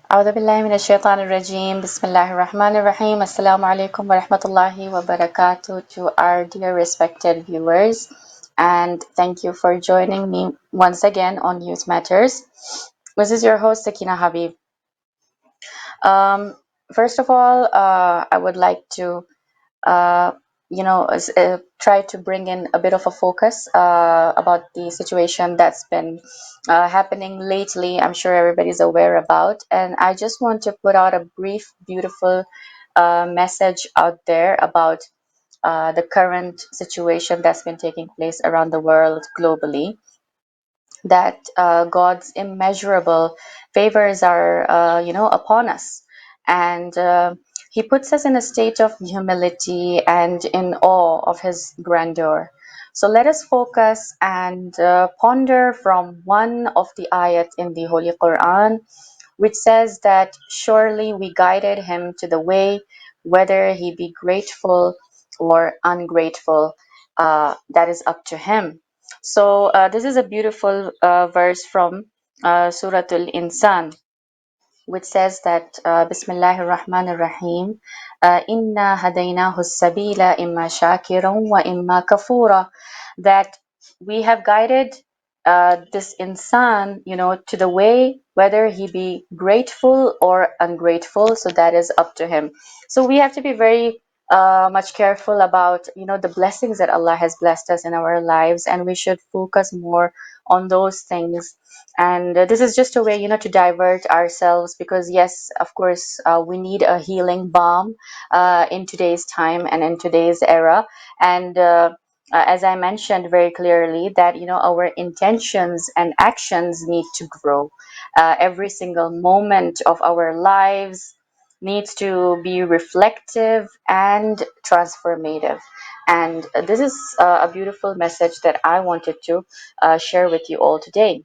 أعوذ بالله من الشيطان الرجيم بسم الله الرحمن الرحيم Assalamu alaikum wa rahmatullahi wa barakatuh to our dear respected viewers, and thank you for joining me once again on Youth Matters. This is your host Sakina Habib. Um, First of all, I would like to uh, try to bring in a bit of a focus about the situation that's been happening lately. I'm sure everybody's aware about, and I just want to put out a brief, beautiful message out there about the current situation that's been taking place around the world globally, that God's immeasurable favors are, upon us, and He puts us in a state of humility and in awe of His grandeur. So let us focus and ponder from one of the ayat in the Holy Quran, which says that surely we guided him to the way, whether he be grateful or ungrateful, that is up to him. So, this is a beautiful verse from Suratul Insan, which says that Bismillahir Rahmanir Rahim, Inna Hadaynahu Sabila imma shakiran wa imma kafura, that we have guided this insan, to the way, whether he be grateful or ungrateful. So that is up to him. So we have to be very much careful about, the blessings that Allah has blessed us in our lives, and we should focus more on those things. And this is just a way, to divert ourselves, because yes, of course, we need a healing balm in today's time and in today's era. And as I mentioned very clearly, that our intentions and actions need to grow. Every single moment of our lives needs to be reflective and transformative. And this is a beautiful message that I wanted to share with you all today.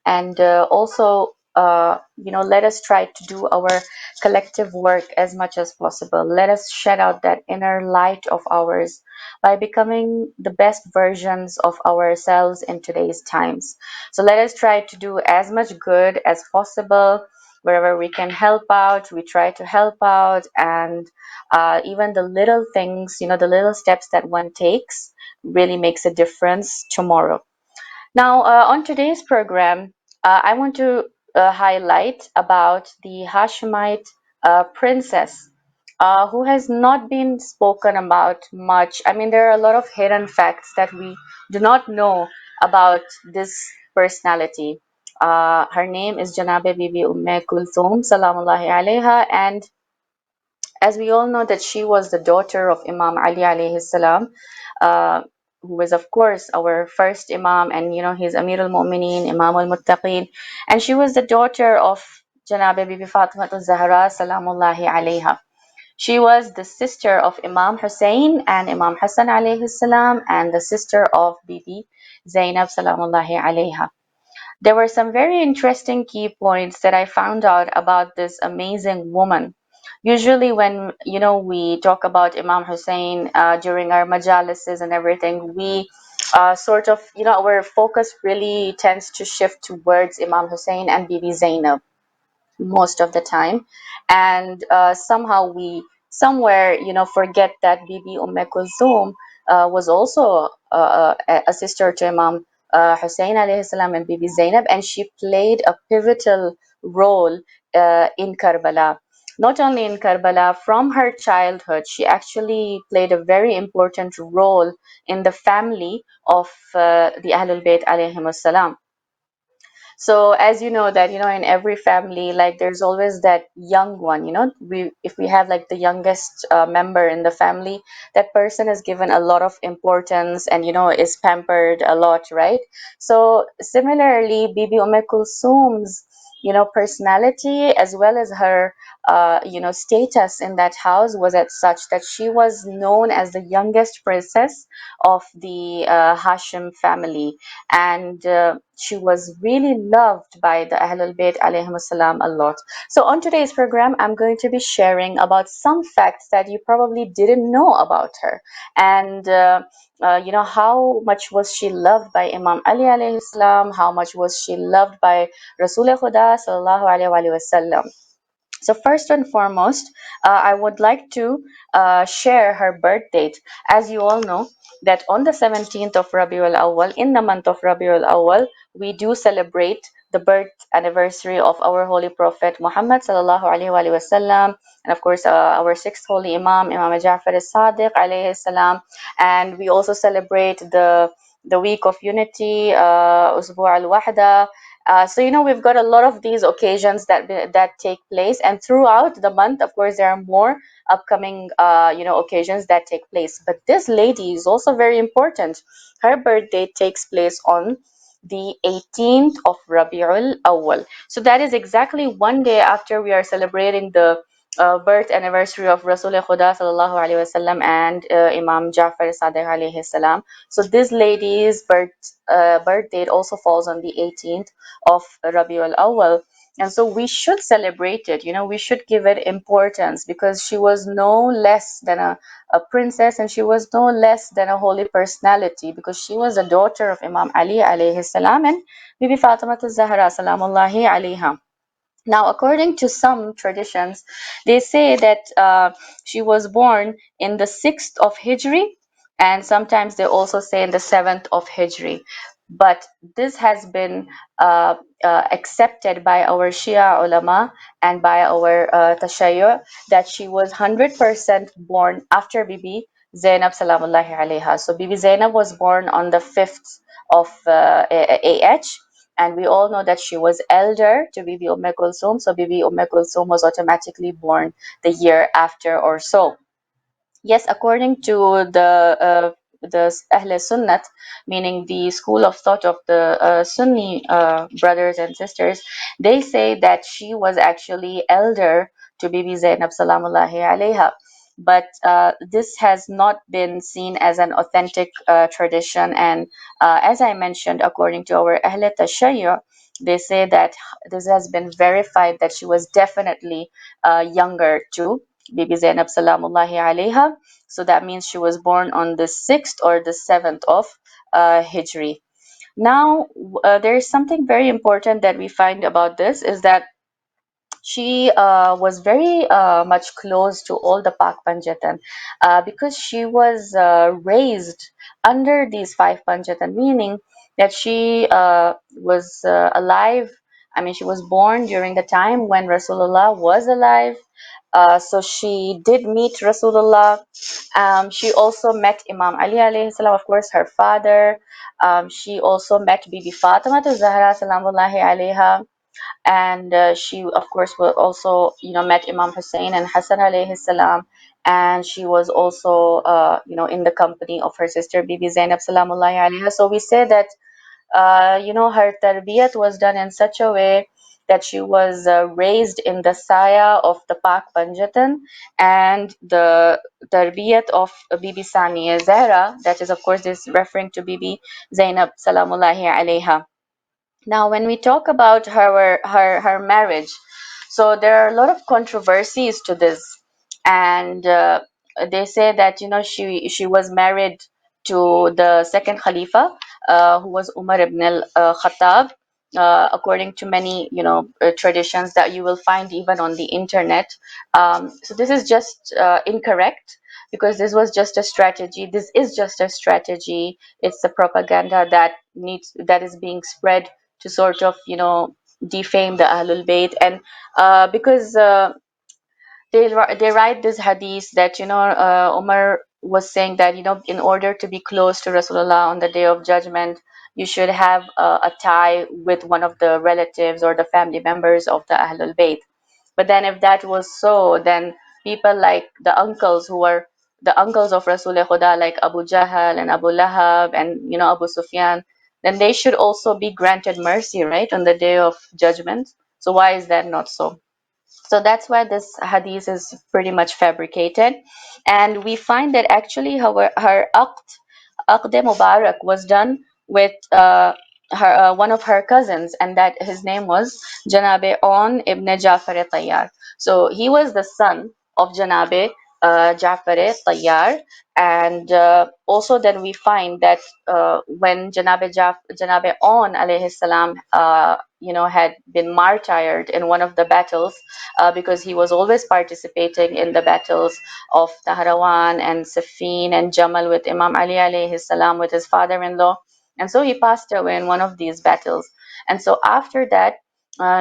And also, let us try to do our collective work as much as possible. Let us shed out that inner light of ours by becoming the best versions of ourselves in today's times. So let us try to do as much good as possible. Wherever we can help out, we try to help out. And even the little things, the little steps that one takes really makes a difference tomorrow. Now, on today's program, I want to highlight about the Hashemite princess, who has not been spoken about much. I mean, there are a lot of hidden facts that we do not know about this personality. Her name is Janabe Bibi Umme Kulsum, salamullahi alaiha, and as we all know that she was the daughter of Imam Ali alayhi salam, uh, who was of course our first Imam, and he's Amir al-Mu'mineen, Imam al-Muttaqeen, and she was the daughter of Janabi Bibi Fatima al-Zahra salamullahi alayha. She was the sister of Imam Hussain and Imam Hassan alayhi salam, and the sister of Bibi Zainab salamullahi alayha. There were some very interesting key points that I found out about this amazing woman. Usually, when we talk about Imam Hussein during our majalises and everything, we sort of our focus really tends to shift towards Imam Hussein and Bibi Zainab most of the time, and somehow we somewhere forget that Bibi Kulsum was also a sister to Imam Hussein alayhi salam and Bibi Zainab, and she played a pivotal role in Karbala. Not only in Karbala, from her childhood, she actually played a very important role in the family of the Ahlul Bayt alayhim salam. So as you know that in every family, like there's always that young one, we if we have like the youngest member in the family, that person is given a lot of importance and is pampered a lot, right? So similarly, Bibi Kulsum's personality, as well as her status in that house, was at such that she was known as the youngest princess of the Hashim family. And she was really loved by the Ahlul Bayt alayhim salam a lot. So on today's program, I'm going to be sharing about some facts that you probably didn't know about her, and how much was she loved by Imam Ali alayhi salam, how much was she loved by Rasul Khuda sallallahu alayhi wa sallam. So first and foremost, I would like to share her birth date. As you all know, that on the 17th of Rabiul Awwal, in the month of Rabiul Awwal, we do celebrate the birth anniversary of our Holy Prophet Muhammad sallallahu alaihi wasallam, and of course our sixth holy Imam, Imam Jafar as-Sadiq alayhi salam, and we also celebrate the week of unity, Usbu' al-Wahda. So we've got a lot of these occasions that take place, and throughout the month, of course, there are more upcoming occasions that take place. But this lady is also very important. Her birthday takes place on the 18th of Rabiul Awwal. So that is exactly one day after we are celebrating the birth anniversary of Rasul Khuda sallallahu alaihi wasallam and Imam Jafar Sadiq alayhi salam. So this lady's birth date also falls on the 18th of Rabiul Awal. And so we should celebrate it, we should give it importance, because she was no less than a princess, and she was no less than a holy personality, because she was a daughter of Imam Ali alayhi salam and Bibi Fatima Zahra salamullahi alayha. Now, according to some traditions, they say that she was born in the 6th of Hijri, and sometimes they also say in the 7th of Hijri. But this has been accepted by our Shia ulama and by our Tashayyu, that she was 100% born after Bibi Zainab salamullahi alaiha. So Bibi Zainab was born on the 5th of AH, and we all know that she was elder to Bibi Umme Kulsum, so Bibi Umme Kulsum was automatically born the year after or so. Yes, according to the Ahl Sunnat, meaning the school of thought of the Sunni brothers and sisters, they say that she was actually elder to Bibi Zainab salamullahi alayha. But this has not been seen as an authentic tradition, and as I mentioned, according to our Ahl Tashayyu, they say that this has been verified that she was definitely younger to Bibi Zainab salamullahi alayha. So that means she was born on the 6th or the 7th of Hijri. Now, there is something very important that we find about this, is that she was very much close to all the Pak Panjatan, because she was raised under these five Panjatan, meaning that she was alive. I mean, she was born during the time when Rasulullah was alive. So she did meet Rasulullah. She also met Imam Ali alayhi salam, of course, her father. She also met Bibi Fatima Zahra salamullahi alayha, and she of course will also met Imam Hussain and Hassan alayhi salam, and she was also in the company of her sister Bibi Zainab salamullahi alayha. So we say that her tarbiyat was done in such a way that she was raised in the saya of the Pak Panjatan, and the tarbiyat of Bibi Saniya Zahra, that is of course this referring to Bibi Zainab salamullahi alayha. Now, when we talk about her marriage, so there are a lot of controversies to this, and they say that she was married to the second Khalifa, who was Umar ibn al-Khattab, according to many traditions that you will find even on the internet. So this is just incorrect, because this was just a strategy. This is just a strategy. It's the propaganda that is being spread to sort of defame the Ahlul Bayt, and because they write this hadith that Umar was saying that in order to be close to Rasulullah on the day of judgment, you should have a tie with one of the relatives or the family members of the Ahlul Bayt. But then if that was so, then people like the uncles of Rasul Khuda, like Abu Jahal and Abu Lahab and Abu Sufyan, then they should also be granted mercy, right, on the day of judgment. So why is that not so? So that's why this hadith is pretty much fabricated. And we find that actually her aqd Mubarak was done with one of her cousins, and that his name was Janabe On ibn Jafar Tayyar. So he was the son of Janabe Jafar Tayyar, and also then we find that when Janabe On alayhi salam, had been martyred in one of the battles, because he was always participating in the battles of Nahrawan and Siffin and Jamal with Imam Ali alayhi salam with his father-in-law, and so he passed away in one of these battles. And so after that,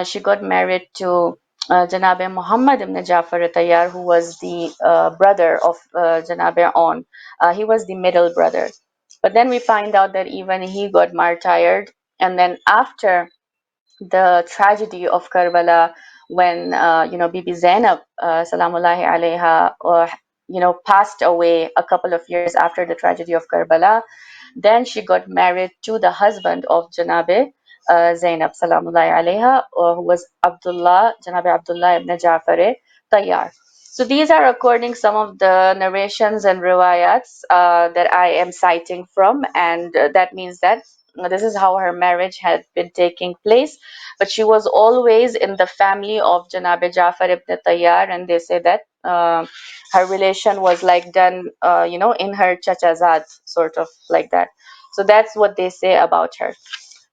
she got married to Janabe Muhammad ibn Jafar Tayyar, who was the brother of Janabe On. He was the middle brother. But then we find out that even he got martyred. And then after the tragedy of Karbala, when Bibi Zainab, salamullahi alayha, passed away a couple of years after the tragedy of Karbala, then she got married to the husband of Janabe Zainab Salamullahi alayha, who was Janabe Abdullah ibn Jafar Tayyar. So these are according some of the narrations and riwayats that I am citing from, and that means that this is how her marriage had been taking place. But she was always in the family of Janabe Jafar ibn Tayyar, and they say that her relation was like done, in her chachazad, sort of like that. So that's what they say about her.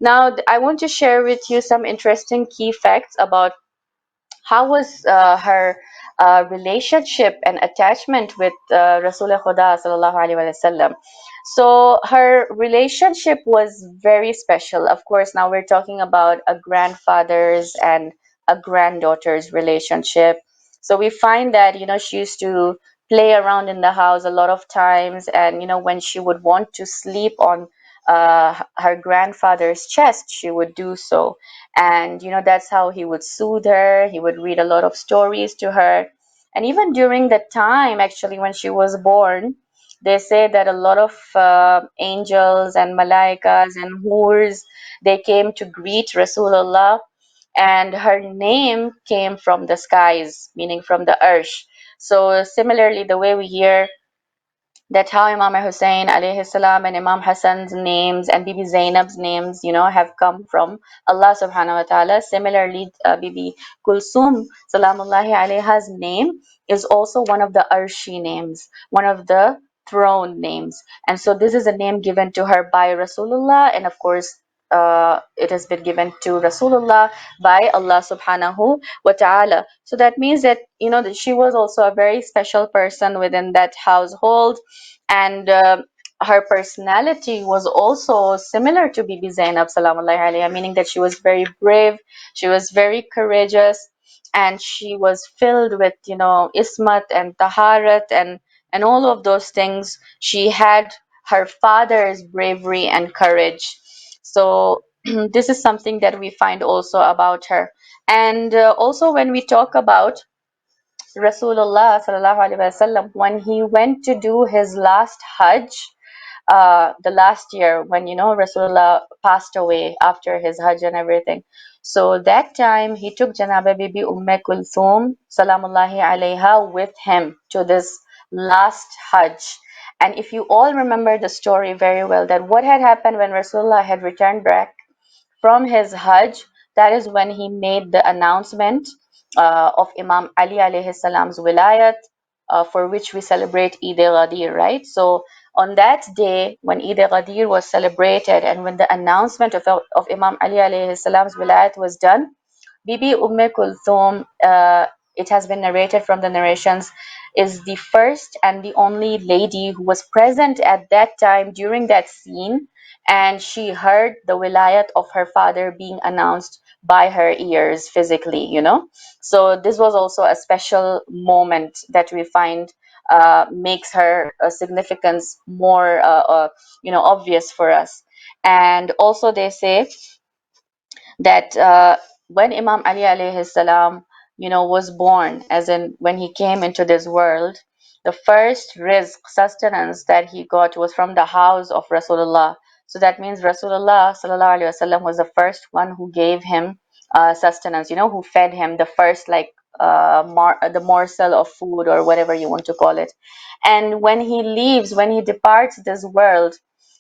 Now, I want to share with you some interesting key facts about how was her relationship and attachment with Rasulullah Khuda sallallahu alaihi wasallam. So her relationship was very special. Of course, now we're talking about a grandfather's and a granddaughter's relationship. So we find that she used to play around in the house a lot of times, and when she would want to sleep on her grandfather's chest, she would do so. And that's how he would soothe her. He would read a lot of stories to her. And even during the time, actually, when she was born, they say that a lot of angels and malaikas and hurs, they came to greet Rasulullah, and her name came from the skies, meaning from the earth. So similarly, the way we hear that how Imam Hussain alayhi salam and Imam Hassan's names and Bibi Zainab's names, have come from Allah subhanahu wa ta'ala. Similarly, Bibi Kulsum salamullahi alayha's name is also one of the Arshi names, one of the throne names. And so this is a name given to her by Rasulullah, and of course, it has been given to Rasulullah by Allah subhanahu wa ta'ala. So that means that, that she was also a very special person within that household, and her personality was also similar to Bibi Zainab salamullahi alaiha, meaning that she was very brave, she was very courageous, and she was filled with ismat and taharat and all of those things. She had her father's bravery and courage. So this is something that we find also about her. And also when we talk about Rasulullah sallallahu alaihi wasallam, when he went to do his last Hajj, the last year when Rasulullah passed away after his Hajj and everything. So that time he took Janaba Bibi Umme Kulsum salamullahi alaiha with him to this last Hajj. And if you all remember the story very well, that what had happened when Rasulullah had returned back from his Hajj, that is when he made the announcement of Imam Ali alayhi salam's wilayat, for which we celebrate Eid-e-Ghadir, right? So on that day, when Eid-e-Ghadir was celebrated, and when the announcement of Imam Ali alayhi salam's wilayat was done, Bibi Umme Kulthum, it has been narrated from the narrations, is the first and the only lady who was present at that time during that scene, and she heard the wilayat of her father being announced by her ears physically. So this was also a special moment that we find makes her significance more obvious for us. And also they say that when Imam Ali alayhi salam, was born, as in when he came into this world, the first rizq, sustenance that he got was from the house of Rasulullah. So that means Rasulullah sallallahu alaihi wasallam was the first one who gave him sustenance, who fed him the first, like, the morsel of food or whatever you want to call it. And when he leaves, when he departs this world,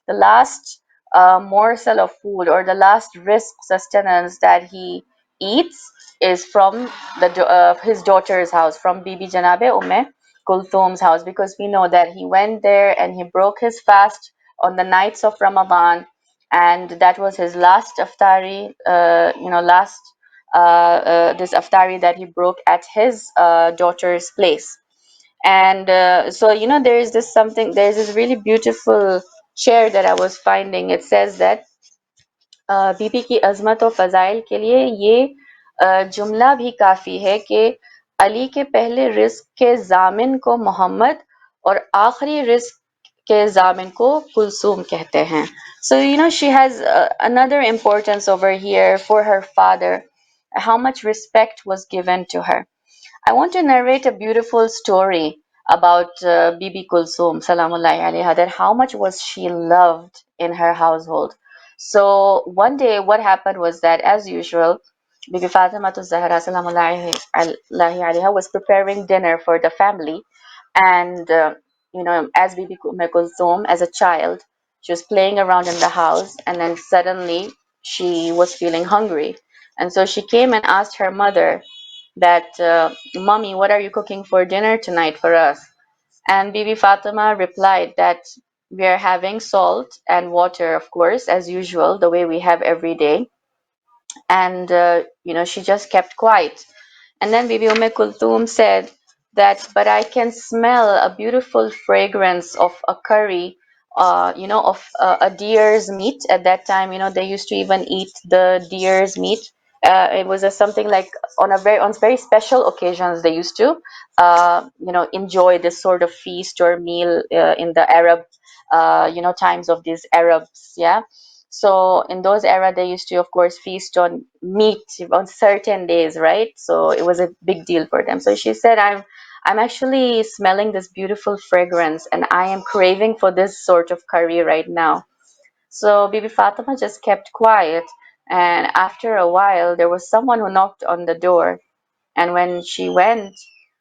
the last morsel of food or the last risk sustenance that he eats is from his daughter's house, from Bibi Janabe Umme Kulthum's house, because we know that he went there and he broke his fast on the nights of Ramadan, and that was his last iftari, last this iftari that he broke at his daughter's place. And so, there's this really beautiful share that I was finding. It says that बीबी की अजमत और फ़ज़ाइल के लिए ये जुमला भी काफ़ी है कि अली के पहले रिज़्क़ के ज़ामिन को मोहम्मद और आखिरी रिज़्क़ के ज़ामिन को कुलसूम कहते हैं. So, she has another importance over here for her father, how much respect was given to her. I want to narrate a beautiful story about Bibi Kulsum, salamullahi alaiha, that how much was she loved in her household. So one day, what happened was that, as usual, Bibi Fatima Zahra, salamullahi alaiha, was preparing dinner for the family, and as Bibi Kulsum, as a child, she was playing around in the house, and then suddenly she was feeling hungry, and so she came and asked her mother that, Mommy, what are you cooking for dinner tonight for us? And Bibi Fatima replied that we are having salt and water, of course, as usual, the way we have every day. And, she just kept quiet. And then Bibi Kulthum said that, but I can smell a beautiful fragrance of a curry, of a deer's meat. At that time, they used to even eat the deer's meat. It was something like on very special occasions they used to, enjoy this sort of feast or meal in the Arab, times of these Arabs. Yeah. So in those era, they used to, of course, feast on meat on certain days, right? So it was a big deal for them. So she said, I'm actually smelling this beautiful fragrance, and I am craving for this sort of curry right now." So Bibi Fatima just kept quiet, and after a while, there was someone who knocked on the door. And when she went,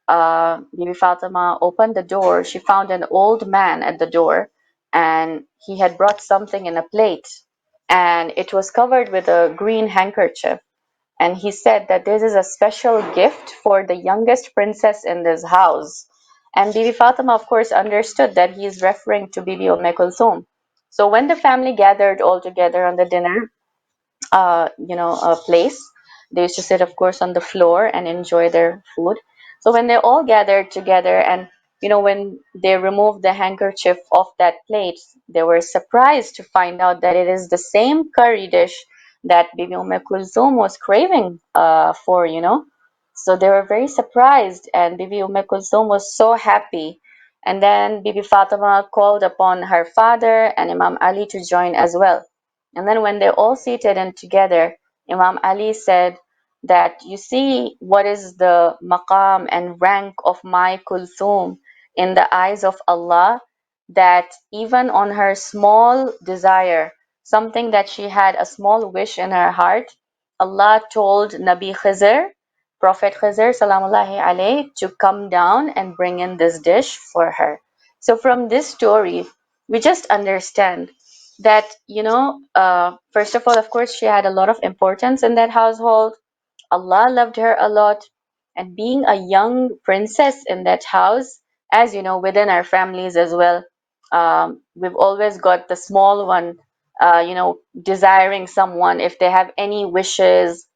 Bibi Fatima opened the door. She found an old man at the door, and he had brought something in a plate, and it was covered with a green handkerchief. And he said that this is a special gift for the youngest princess in this house. And Bibi Fatima, of course, understood that he is referring to Bibi Kulthum. So when the family gathered all together on the dinner, a place. They used to sit, of course, on the floor and enjoy their food. So when they all gathered together, and when they removed the handkerchief off that plate, they were surprised to find out that it is the same curry dish that Bibi Kulthum was craving for. So they were very surprised, and Bibi Kulthum was so happy. And then Bibi Fatima called upon her father and Imam Ali to join as well. And then when they're all seated and together, Imam Ali said that, you see what is the maqam and rank of my Kulthum in the eyes of Allah, that even on her small desire, something that she had, a small wish in her heart, Allah told Nabi Khizr, Prophet Khizr salamullahi alayhi, to come down and bring in this dish for her. So from this story, we just understand that, first of all, of course, she had a lot of importance in that household. Allah loved her a lot, and being a young princess in that house, as you know, within our families as well, we've always got the small one, desiring someone if they have any wishes,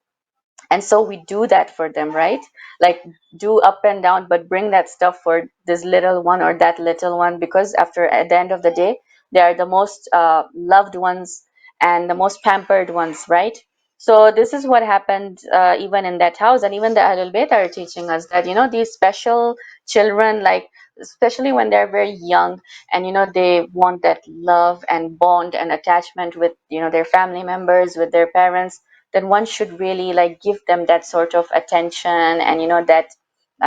and so we do that for them, right? Like, do up and down, but bring that stuff for this little one or that little one, because after, at the end of the day, they are the most loved ones and the most pampered ones, right? So this is what happened even in that house. And even the Ahlul Bayt are teaching us that, these special children, like, especially when they're very young, and they want that love and bond and attachment with, their family members, with their parents, then one should really, like, give them that sort of attention, and that,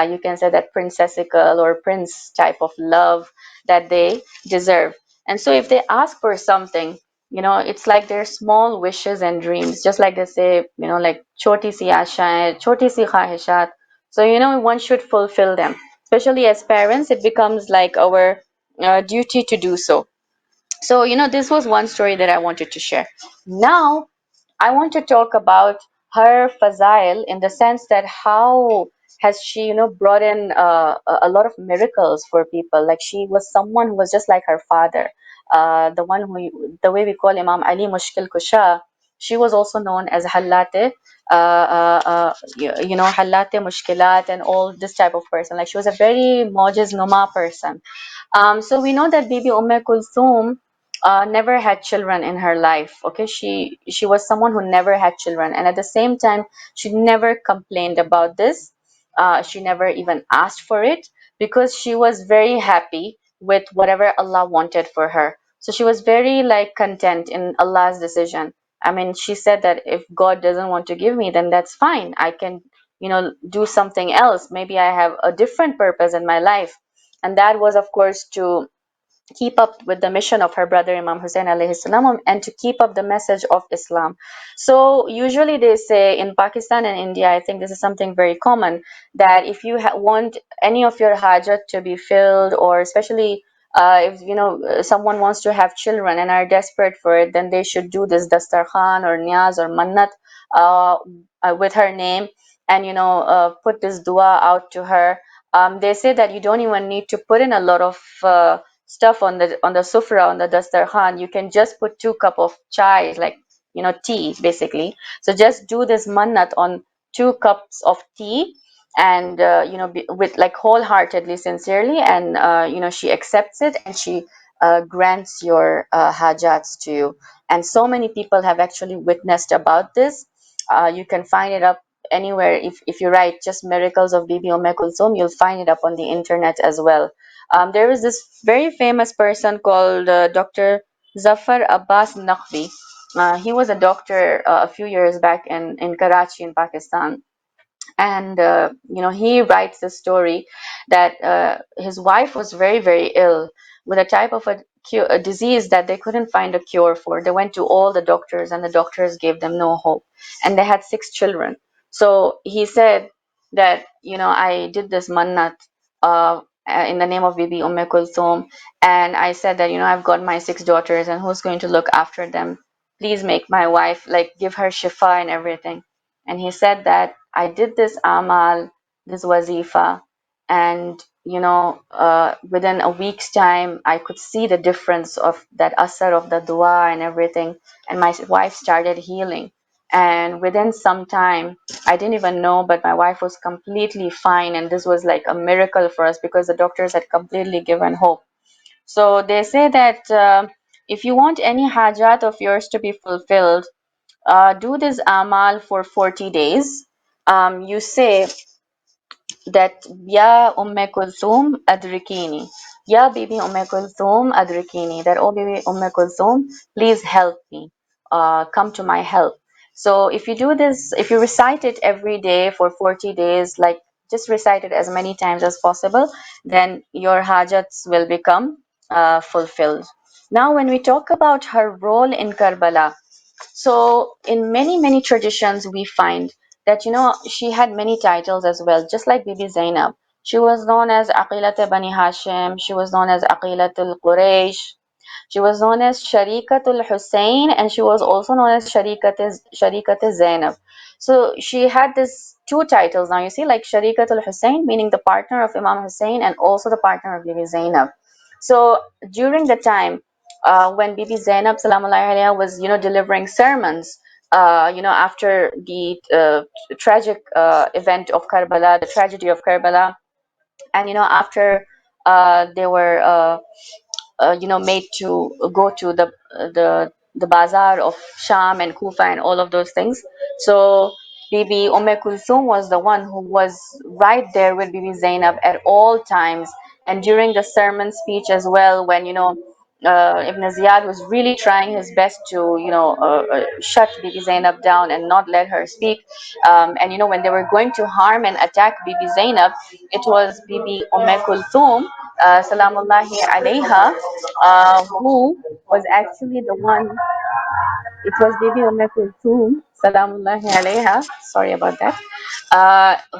you can say, that princessical or prince type of love that they deserve. And so if they ask for something, it's like their small wishes and dreams, just like they say, like choti si ashaएं, choti si khahishat. So one should fulfill them, especially as parents. It becomes like our duty to do so. So, this was one story that I wanted to share. Now, I want to talk about her fazail, in the sense that how has she, brought in a lot of miracles for people. Like, she was someone who was just like her father, the way we call Imam Ali Mushkil Kusha. She was also known as Hallate, Hallate Mushkilat, and all this type of person. Like, she was a very Mojiz Numa person. So we know that Bibi Kulsum never had children in her life. Okay, she was someone who never had children, and at the same time, she never complained about this. She never even asked for it, because she was very happy with whatever Allah wanted for her. So she was very like content in Allah's decision. I mean, she said that if God doesn't want to give me, then that's fine. I can, do something else. Maybe I have a different purpose in my life. And that was, of course, to keep up with the mission of her brother Imam Hussain alayhi salam, and to keep up the message of Islam. So usually they say in Pakistan and India, I think this is something very common, that if you want any of your hajat to be filled, or especially if someone wants to have children and are desperate for it, then they should do this dastarkhan or niyaz or mannat uh, with her name, and put this dua out to her. They say that you don't even need to put in a lot of stuff on the sufra, on the dastarkhan. You can just put 2 cup of chai, like tea basically. So just do this mannat on 2 cups of tea, and with like wholeheartedly, sincerely, and she accepts it, and she grants your hajats to you. And so many people have actually witnessed about this. You can find it up anywhere. If you write just miracles of Bibi Kulsum, you'll find it up on the internet as well. There is this very famous person called Dr. Zafar Abbas Naqvi. He was a doctor a few years back in Karachi in Pakistan, and he writes the story that his wife was very, very ill with a type of a disease that they couldn't find a cure for. They went to all the doctors, and the doctors gave them no hope, and they had 6 children. So he said that I did this mannat in the name of Bibi Kulthum, and I said that I've got my 6 daughters, and who's going to look after them? Please make my wife, like, give her shifa and everything. And he said that I did this amal, this wazifa, and within a week's time, I could see the difference of that asar of the dua and everything, and my wife started healing. And within some time, I didn't even know, but my wife was completely fine, and this was like a miracle for us, because the doctors had completely given hope. So they say that if you want any hajat of yours to be fulfilled, do this amal for 40 days. You say that Ya Umme Kulthum Adrikini, Ya Bibi Umme Kulthum Adrikini, that oh Bibi Umme Kulthum, please help me, come to my help. So if you do this, if you recite it every day for 40 days, like just recite it as many times as possible, then your hajats will become fulfilled. Now, when we talk about her role in Karbala, so in many, many traditions, we find that, she had many titles as well, just like Bibi Zainab. She was known as Aqilat Bani Hashim, she was known as Aqilat al-Quraysh, she was known as Sharikatul Hussain, and she was also known as Sharikatul Zainab. So she had this 2 titles. Now you see, like Sharikatul Hussain, meaning the partner of Imam Hussain, and also the partner of Bibi Zainab. So during the time when Bibi Zainab Salamullahi alaiha was, delivering sermons, after the tragic event of Karbala, the tragedy of Karbala, and after they were made to go to the bazaar of Sham and Kufa and all of those things. So Bibi Kulthum was the one who was right there with Bibi Zainab at all times, and during the sermon speech as well, when Ibn Ziyad was really trying his best to shut Bibi Zainab down and not let her speak. And when they were going to harm and attack Bibi Zainab, it was Bibi Kulthum Salamullahi alayha, who was actually the one. It was Bibi Kulthum Salamullahi alayha, sorry about that,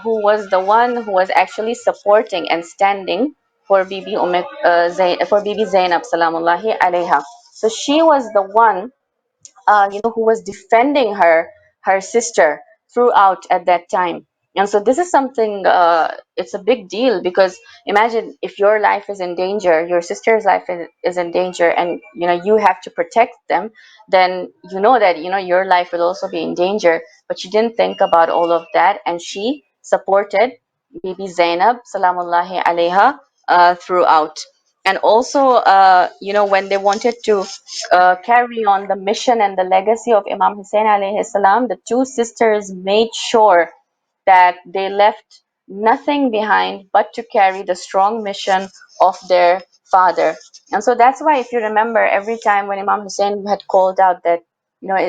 who was the one who was actually supporting and standing for Bibi Zainab Salamullahi alayha. So she was the one, who was defending her sister throughout at that time. And so this is something, it's a big deal, because imagine if your life is in danger, your sister's life is in danger, and you have to protect them, then that your life will also be in danger. But she didn't think about all of that, and she supported Bibi Zainab salamullahi alaiha throughout. And also, when they wanted to carry on the mission and the legacy of Imam Hussain alayhi salam, the two sisters made sure that they left nothing behind but to carry the strong mission of their father. And so that's why, if you remember, every time when Imam Hussain had called out that,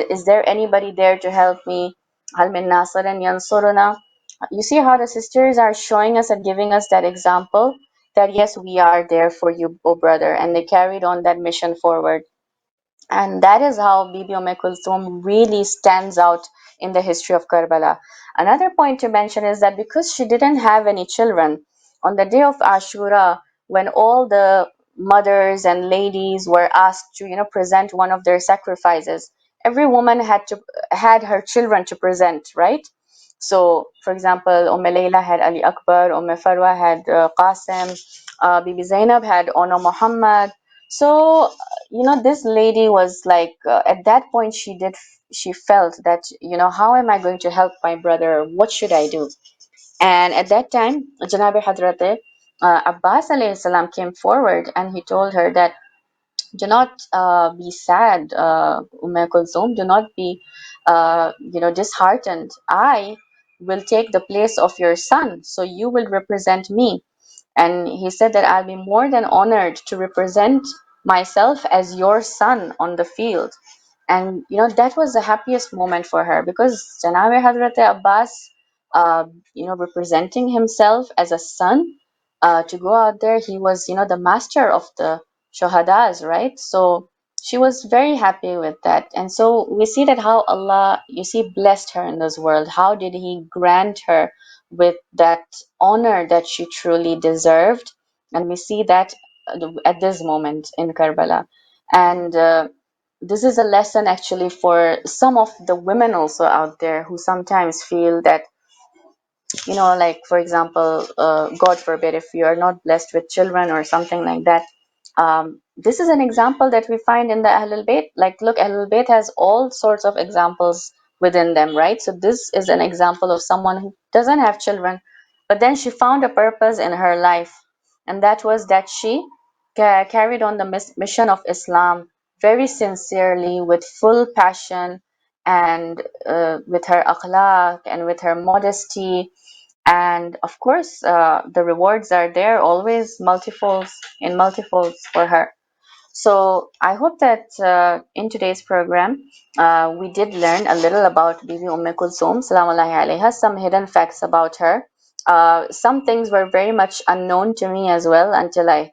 is there anybody there to help me? Hal min nasirin yansuruna? You see how the sisters are showing us and giving us that example that yes, we are there for you, oh brother, and they carried on that mission forward. And that is how Bibi Kulsum really stands out in the history of Karbala. Another point to mention is that because she didn't have any children, on the day of Ashura, when all the mothers and ladies were asked to, present one of their sacrifices, every woman had her children to present, right? So, for example, Layla had Ali Akbar, Farwa had Qasim, Bibi Zainab had Ono Muhammad. So, this lady was like, at that point, she felt that, how am I going to help my brother? What should I do? And at that time, Janabi Hadrate Abbas alayhi salam came forward, and he told her that, do not be sad, Kulsum. Do not be, disheartened. I will take the place of your son, so you will represent me. And he said that I'll be more than honored to represent myself as your son on the field. And that was the happiest moment for her, because Janabi Hazrat Abbas, representing himself as a son, to go out there, he was the master of the shohadas, right? So she was very happy with that. And so we see that how Allah, you see, blessed her in this world. How did he grant her with that honor that she truly deserved? And we see that at this moment in Karbala. And this is a lesson actually for some of the women also out there, who sometimes feel that, like, for example, God forbid, if you are not blessed with children or something like that. This is an example that we find in the Ahlul Bayt. Like, look, Ahlul Bayt has all sorts of examples within them, right? So this is an example of someone who doesn't have children, but then she found a purpose in her life, and that was that she carried on the mission of Islam very sincerely, with full passion, and with her akhlaq and with her modesty. And of course, the rewards are there always, multiples in multiples for her. So I hope that in today's program, we did learn a little about Bibi Kulsum, salamullahi alaiha, some hidden facts about her. Some things were very much unknown to me as well, until I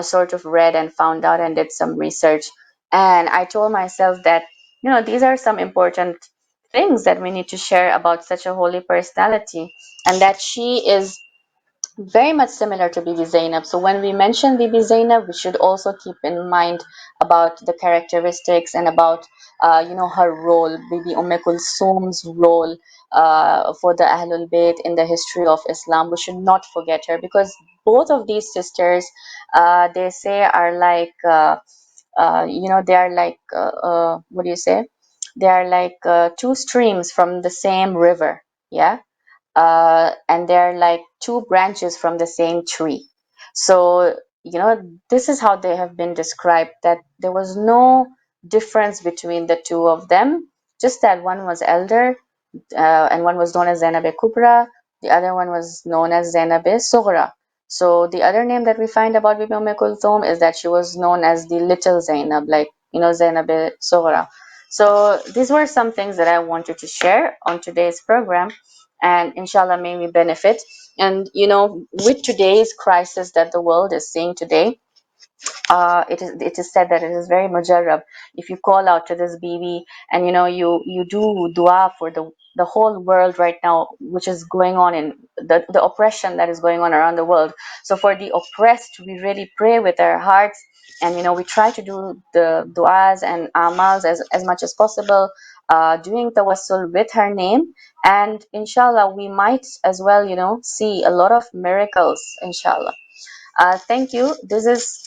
sort of read and found out and did some research. And I told myself that, these are some important things that we need to share about such a holy personality, and that she is very much similar to Bibi Zainab. So when we mention Bibi Zainab, we should also keep in mind about the characteristics and about, her role, Bibi Kulsum's role for the Ahlul Bayt in the history of Islam. We should not forget her, because both of these sisters, they say, are like, they are like, what do you say? They are like two streams from the same river. Yeah, and they're like two branches from the same tree. So, this is how they have been described, that there was no difference between the two of them, just that one was elder, and one was known as Zainab Kubra, the other one was known as Zainab Sughra. So the other name that we find about Bibi Kulthum is that she was known as the little Zainab, like, Zainab Sughra. So these were some things that I wanted to share on today's program, and inshallah may we benefit. And with today's crisis that the world is seeing today, it is said that it is very mujarrab. If you call out to this Bibi, and you do dua for the whole world right now, which is going on in the oppression that is going on around the world. So for the oppressed, we really pray with our hearts And we try to do the du'as and amals as much as possible, doing tawassul with her name. And inshallah we might as well see a lot of miracles, inshallah. Thank you. This is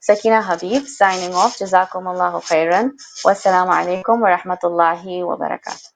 Sakina Habib signing off. Jazakumullahu khairan. Wassalamu alaikum wa rahmatullahi wa barakatuh.